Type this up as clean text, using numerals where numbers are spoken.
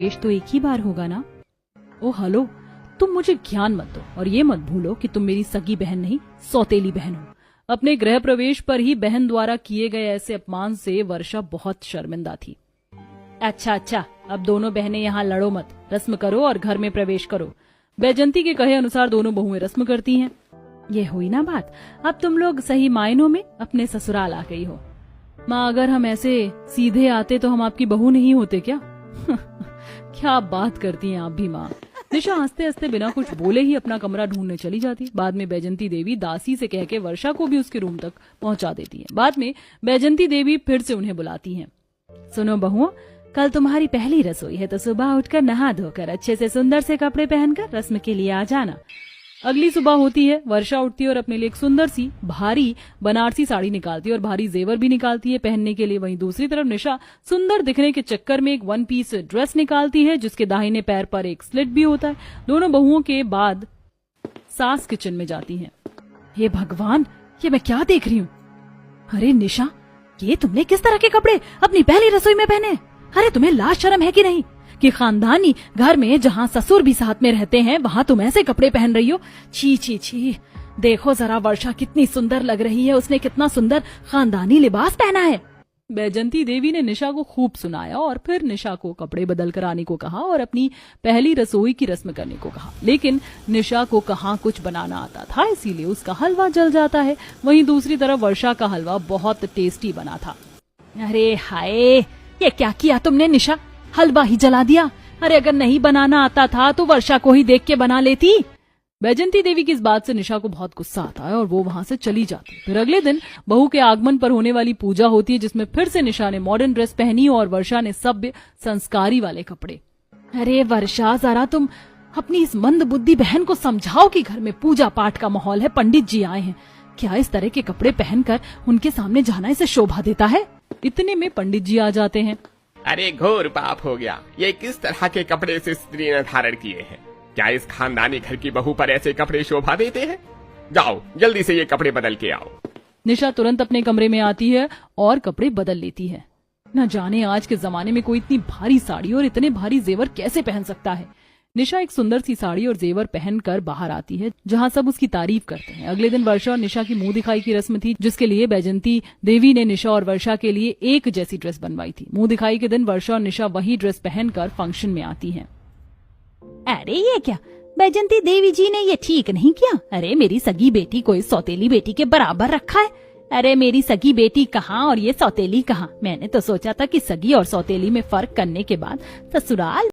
प्रवेश तो एक ही बार होगा ना। ओ हेलो, तुम मुझे ज्ञान मत दो और ये मत भूलो कि तुम मेरी सगी बहन नहीं, सौतेली बहन हो। अपने गृह प्रवेश पर ही बहन द्वारा किए गए ऐसे अपमान से वर्षा बहुत शर्मिंदा थी। अच्छा, अब दोनों बहनें यहाँ लड़ो मत, रस्म करो और घर में प्रवेश करो। बैजंती के कहे अनुसार दोनों बहुएं रस्म करती हैं। ये हुई ना बात, अब तुम लोग सही मायनों में अपने ससुराल आ गई हो। माँ, अगर हम ऐसे सीधे आते तो हम आपकी बहू नहीं होते क्या? क्या बात करती हैं आप भी माँ। निशा हंसते हंसते बिना कुछ बोले ही अपना कमरा ढूंढने चली जाती। बाद में बैजंती देवी दासी से कह के वर्षा को भी उसके रूम तक पहुंचा देती है। बाद में बैजंती देवी फिर से उन्हें बुलाती हैं। सुनो बहुओं, कल तुम्हारी पहली रसोई है तो सुबह उठकर नहा धोकर अच्छे से सुंदर से कपड़े पहनकर रस्म के लिए आ जाना। अगली सुबह होती है, वर्षा उठती है और अपने लिए एक सुंदर सी भारी बनारसी साड़ी निकालती है और भारी जेवर भी निकालती है पहनने के लिए। वहीं दूसरी तरफ निशा सुंदर दिखने के चक्कर में एक 1 पीस ड्रेस निकालती है जिसके दाहिने पैर पर एक स्लिट भी होता है। दोनों बहुओं के बाद सास किचन में जाती हैं। हे भगवान, ये मैं क्या देख रही हूँ? अरे निशा, ये तुमने किस तरह के कपड़े अपनी पहली रसोई में पहने? अरे तुम्हें लाज शर्म है कि नहीं कि खानदानी घर में जहाँ ससुर भी साथ में रहते हैं वहाँ तुम ऐसे कपड़े पहन रही हो? छी। देखो जरा वर्षा कितनी सुंदर लग रही है, उसने कितना सुंदर खानदानी लिबास पहना है। बैजंती देवी ने निशा को खूब सुनाया और फिर निशा को कपड़े बदल कर आने को कहा और अपनी पहली रसोई की रस्म करने को कहा। लेकिन निशा को कहाँ कुछ बनाना आता था, इसीलिए उसका हलवा जल जाता है। वहीं दूसरी तरफ वर्षा का हलवा बहुत टेस्टी बना था। अरे हाय, ये क्या किया तुमने निशा? हलवा ही जला दिया। अरे अगर नहीं बनाना आता था तो वर्षा को ही देख के बना लेती। बैजंती देवी की इस बात से निशा को बहुत गुस्सा आता है और वो वहां से चली जाती। फिर अगले दिन बहू के आगमन पर होने वाली पूजा होती है जिसमें फिर से निशा ने मॉडर्न ड्रेस पहनी और वर्षा ने सभ्य संस्कारी वाले कपड़े। अरे वर्षा, जरा तुम अपनी इस मंद बुद्धि बहन को समझाओ कि घर में पूजा पाठ का माहौल है, पंडित जी आए हैं। क्या इस तरह के कपड़े पहनकर उनके सामने जाना इसे शोभा देता है? इतने में पंडित जी आ जाते हैं। अरे घोर पाप हो गया, ये किस तरह के कपड़े से स्त्री ने धारण किए हैं? क्या इस खानदानी घर की बहू पर ऐसे कपड़े शोभा देते हैं? जाओ जल्दी से ये कपड़े बदल के आओ। निशा तुरंत अपने कमरे में आती है और कपड़े बदल लेती है। न जाने आज के जमाने में कोई इतनी भारी साड़ी और इतने भारी जेवर कैसे पहन सकता है। निशा एक सुंदर सी साड़ी और जेवर पहनकर बाहर आती है जहां सब उसकी तारीफ करते हैं। अगले दिन वर्षा और निशा की मुंह दिखाई की रस्म थी जिसके लिए बैजंती देवी ने निशा और वर्षा के लिए एक जैसी ड्रेस बनवाई थी। मुंह दिखाई के दिन वर्षा और निशा वही ड्रेस पहनकर फंक्शन में आती हैं। अरे ये क्या, बैजंती देवी जी ने ये ठीक नहीं किया। अरे मेरी सगी बेटी को इस सौतेली बेटी के बराबर रखा है। अरे मेरी सगी बेटी कहाँ और ये सौतेली कहाँ? मैंने तो सोचा था कि सगी और सौतेली में फर्क करने के बाद ससुराल